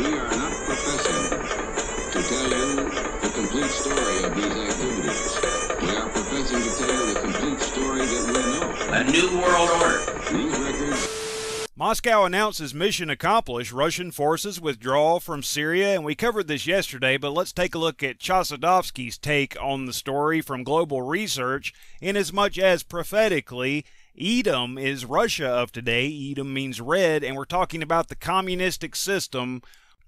We are not professing to tell you the complete story of these activities. We are professing to tell you the complete story that we know. A new world order. These records... Moscow announces mission accomplished, Russian forces withdraw from Syria, and we covered this yesterday, but let's take a look at Chossudovsky's take on the story from Global Research. Inasmuch as prophetically, Edom is Russia of today. Edom means red, and we're talking about the communistic system.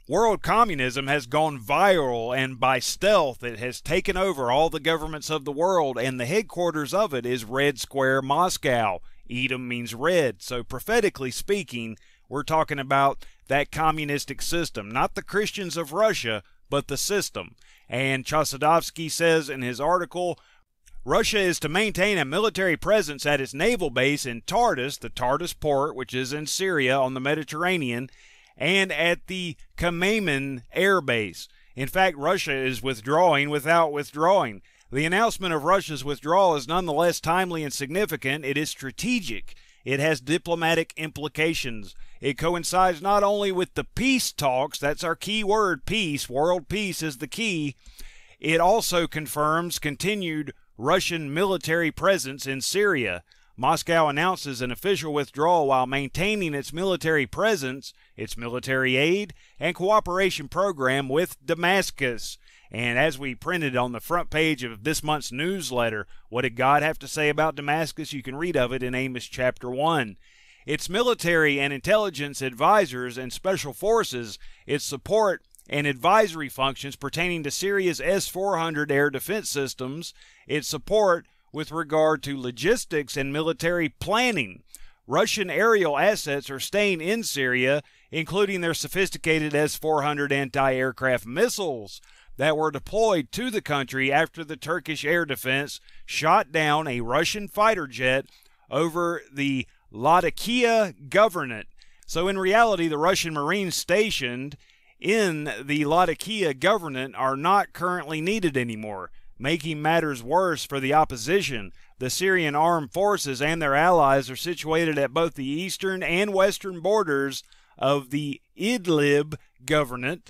World communism has gone viral, and by stealth it has taken over all the governments of the world, and the headquarters of it is Red Square, Moscow. Edom means red, so prophetically speaking, we're talking about that communistic system, not the Christians of Russia, but the system. And Chossudovsky says in his article, Russia is to maintain a military presence at its naval base in Tartus, the Tartus port, which is in Syria on the Mediterranean, and at the Khmeimim air base. In fact, Russia is withdrawing without withdrawing. The announcement of Russia's withdrawal is nonetheless timely and significant. It is strategic. It has diplomatic implications. It coincides not only with the peace talks, that's our key word, peace, world peace is the key. It also confirms continued Russian military presence in Syria. Moscow announces an official withdrawal while maintaining its military presence, its military aid, and cooperation program with Damascus. And as we printed on the front page of this month's newsletter, what did God have to say about Damascus? You can read of it in Amos chapter 1. Its military and intelligence advisors and special forces, its support and advisory functions pertaining to Syria's S-400 air defense systems, its support with regard to logistics and military planning. Russian aerial assets are staying in Syria, including their sophisticated S-400 anti-aircraft missiles that were deployed to the country after the Turkish air defense shot down a Russian fighter jet over the Latakia Governorate. So in reality, the Russian Marines stationed in the Latakia Governorate are not currently needed anymore, making matters worse for the opposition. The Syrian armed forces and their allies are situated at both the eastern and western borders of the Idlib Governorate,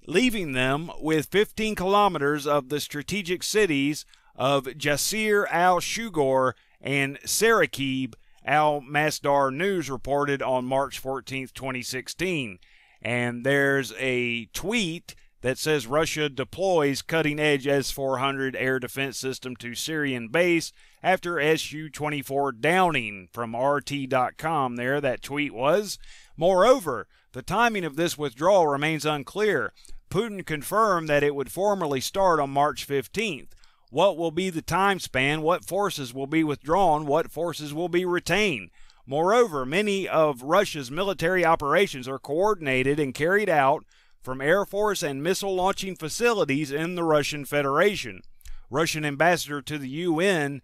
leaving them with 15 kilometers of the strategic cities of Jasir al-Shughur and Sarakib, Al-Masdar News reported on March 14, 2016. And there's a tweet that says Russia deploys cutting-edge S-400 air defense system to Syrian base after Su-24 downing from RT.com there, that tweet was. Moreover, the timing of this withdrawal remains unclear. Putin confirmed that it would formally start on March 15th. What will be the time span? What forces will be withdrawn? What forces will be retained? Moreover, many of Russia's military operations are coordinated and carried out from Air Force and missile launching facilities in the Russian Federation. Russian ambassador to the UN,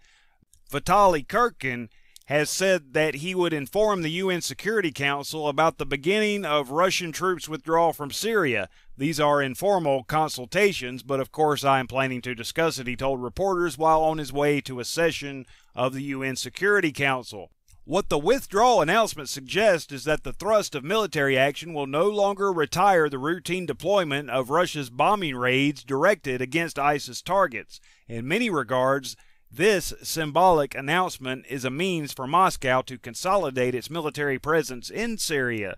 Vitaly Kirkin, has said that he would inform the UN Security Council about the beginning of Russian troops' withdrawal from Syria. These are informal consultations, but of course I am planning to discuss it, he told reporters while on his way to a session of the UN Security Council. What the withdrawal announcement suggests is that the thrust of military action will no longer retire the routine deployment of Russia's bombing raids directed against ISIS targets. In many regards, this symbolic announcement is a means for Moscow to consolidate its military presence in Syria.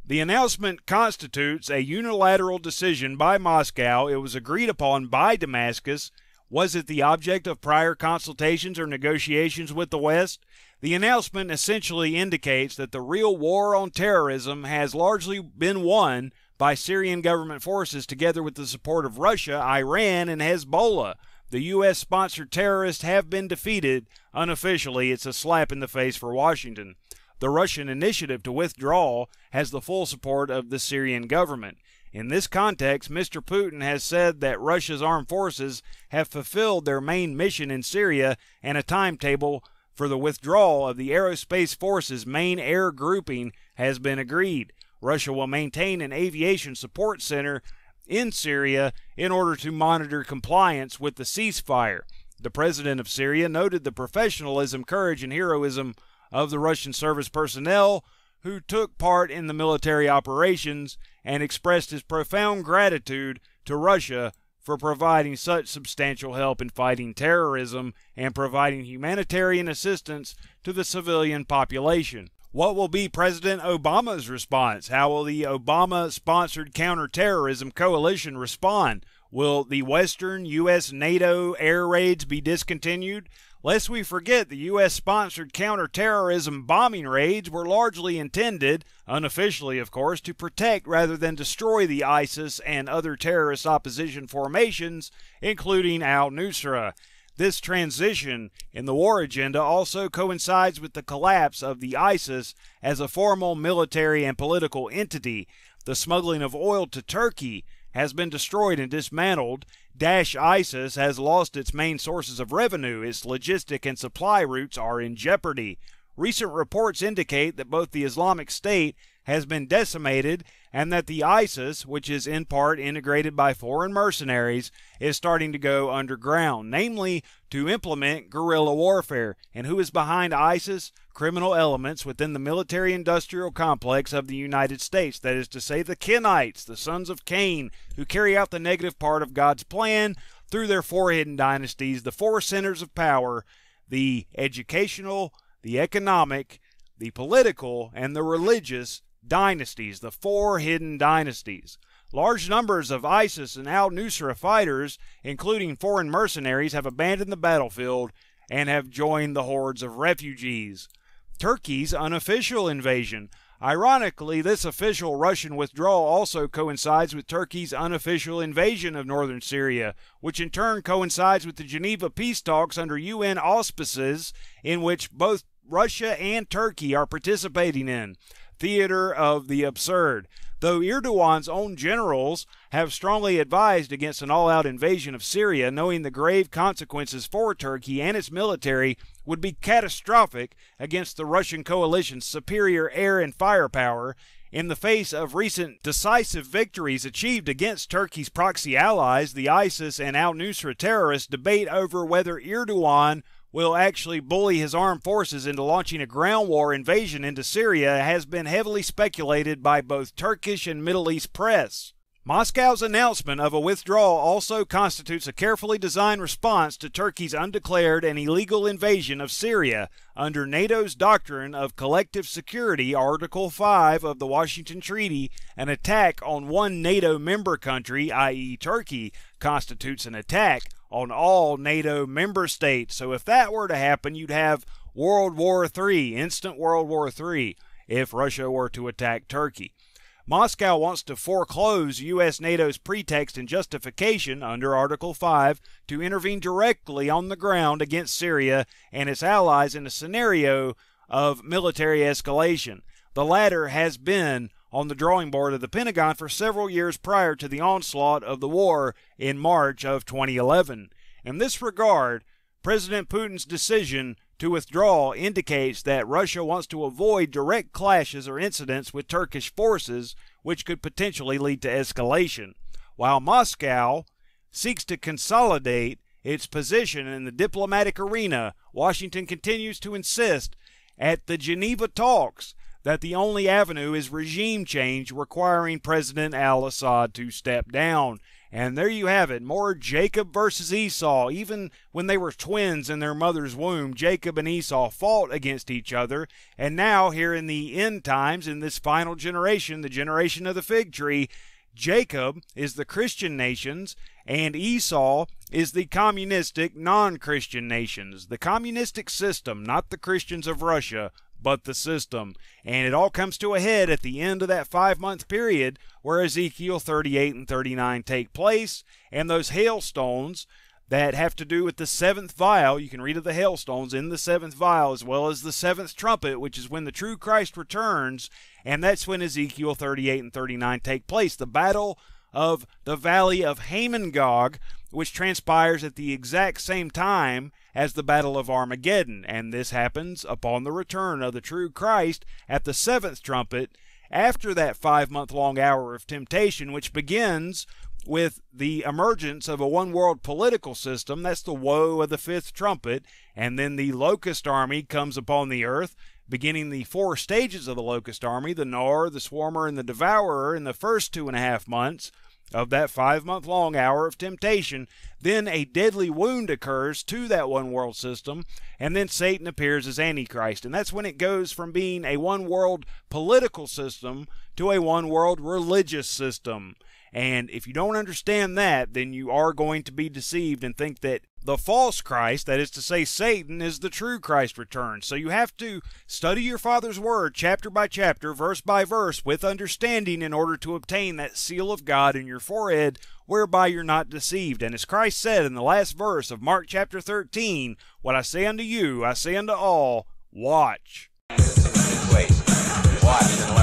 The announcement constitutes a unilateral decision by Moscow. It was agreed upon by Damascus. Was it the object of prior consultations or negotiations with the West? The announcement essentially indicates that the real war on terrorism has largely been won by Syrian government forces together with the support of Russia, Iran, and Hezbollah. The U.S.-sponsored terrorists have been defeated. Unofficially, it's a slap in the face for Washington. The Russian initiative to withdraw has the full support of the Syrian government. In this context, Mr. Putin has said that Russia's armed forces have fulfilled their main mission in Syria, and a timetable for the withdrawal of the Aerospace Force's main air grouping has been agreed. Russia will maintain an aviation support center in Syria in order to monitor compliance with the ceasefire. The president of Syria noted the professionalism, courage, and heroism of the Russian service personnel who took part in the military operations and expressed his profound gratitude to Russia for providing such substantial help in fighting terrorism and providing humanitarian assistance to the civilian population. What will be President Obama's response? How will the Obama-sponsored counterterrorism coalition respond? Will the Western U.S. NATO air raids be discontinued? Lest we forget, the U.S.-sponsored counterterrorism bombing raids were largely intended, unofficially of course, to protect rather than destroy the ISIS and other terrorist opposition formations, including al-Nusra. This transition in the war agenda also coincides with the collapse of the ISIS as a formal military and political entity. The smuggling of oil to Turkey has been destroyed and dismantled. ISIS has lost its main sources of revenue. Its logistic and supply routes are in jeopardy. Recent reports indicate that both the Islamic State has been decimated and that the ISIS, which is in part integrated by foreign mercenaries, is starting to go underground, namely to implement guerrilla warfare. And who is behind ISIS? Criminal elements within the military-industrial complex of the United States, that is to say the Kenites, the sons of Cain, who carry out the negative part of God's plan through their four hidden dynasties, the four centers of power, the educational, the economic, the political, and the religious dynasties, the four hidden dynasties. Large numbers of ISIS and al-Nusra fighters, including foreign mercenaries, have abandoned the battlefield and have joined the hordes of refugees. Turkey's unofficial invasion. Ironically, this official Russian withdrawal also coincides with Turkey's unofficial invasion of northern Syria, which in turn coincides with the Geneva peace talks under UN auspices in which both Russia and Turkey are participating in. Theater of the absurd. Though Erdogan's own generals have strongly advised against an all-out invasion of Syria, knowing the grave consequences for Turkey and its military would be catastrophic against the Russian coalition's superior air and firepower, in the face of recent decisive victories achieved against Turkey's proxy allies, the ISIS and al-Nusra terrorists debate over whether Erdogan will actually bully his armed forces into launching a ground war invasion into Syria has been heavily speculated by both Turkish and Middle East press. Moscow's announcement of a withdrawal also constitutes a carefully designed response to Turkey's undeclared and illegal invasion of Syria under NATO's doctrine of collective security, Article 5 of the Washington Treaty. An attack on one NATO member country, i.e. Turkey, constitutes an attack on all NATO member states. So if that were to happen, you'd have World War III, instant World War III, if Russia were to attack Turkey. Moscow wants to foreclose U.S. NATO's pretext and justification under Article 5 to intervene directly on the ground against Syria and its allies in a scenario of military escalation. The latter has been on the drawing board of the Pentagon for several years prior to the onslaught of the war in March of 2011. In this regard, President Putin's decision to withdraw indicates that Russia wants to avoid direct clashes or incidents with Turkish forces, which could potentially lead to escalation. While Moscow seeks to consolidate its position in the diplomatic arena, Washington continues to insist at the Geneva talks that the only avenue is regime change, requiring President al-Assad to step down. And there you have it, more Jacob versus Esau. Even when they were twins in their mother's womb, Jacob and Esau fought against each other. And now, here in the end times, in this final generation, the generation of the fig tree, Jacob is the Christian nations, and Esau is the communistic non-Christian nations. The communistic system, not the Christians of Russia, but the system. And it all comes to a head at the end of that 5-month period where Ezekiel 38 and 39 take place, and those hailstones that have to do with the 7th vial. You can read of the hailstones in the 7th vial, as well as the 7th trumpet, which is when the true Christ returns, and that's when Ezekiel 38 and 39 take place. The battle of the valley of Hamon-Gog, which transpires at the exact same time as the Battle of Armageddon, and this happens upon the return of the true Christ at the 7th trumpet, after that 5-month-long hour of temptation, which begins with the emergence of a one-world political system. That's the woe of the 5th trumpet, and then the locust army comes upon the earth, beginning the 4 stages of the locust army, the gnar, the swarmer, and the devourer, in the first 2.5 months of that 5-month-long hour of temptation. Then a deadly wound occurs to that one world system, and then Satan appears as Antichrist. And that's when it goes from being a one world political system to a one world religious system. And if you don't understand that, then you are going to be deceived and think that the false Christ, that is to say Satan, is the true Christ returned. So you have to study your Father's Word chapter by chapter, verse by verse, with understanding in order to obtain that seal of God in your forehead, whereby you're not deceived. And as Christ said in the last verse of Mark chapter 13, what I say unto you, I say unto all, watch. Wait, watch.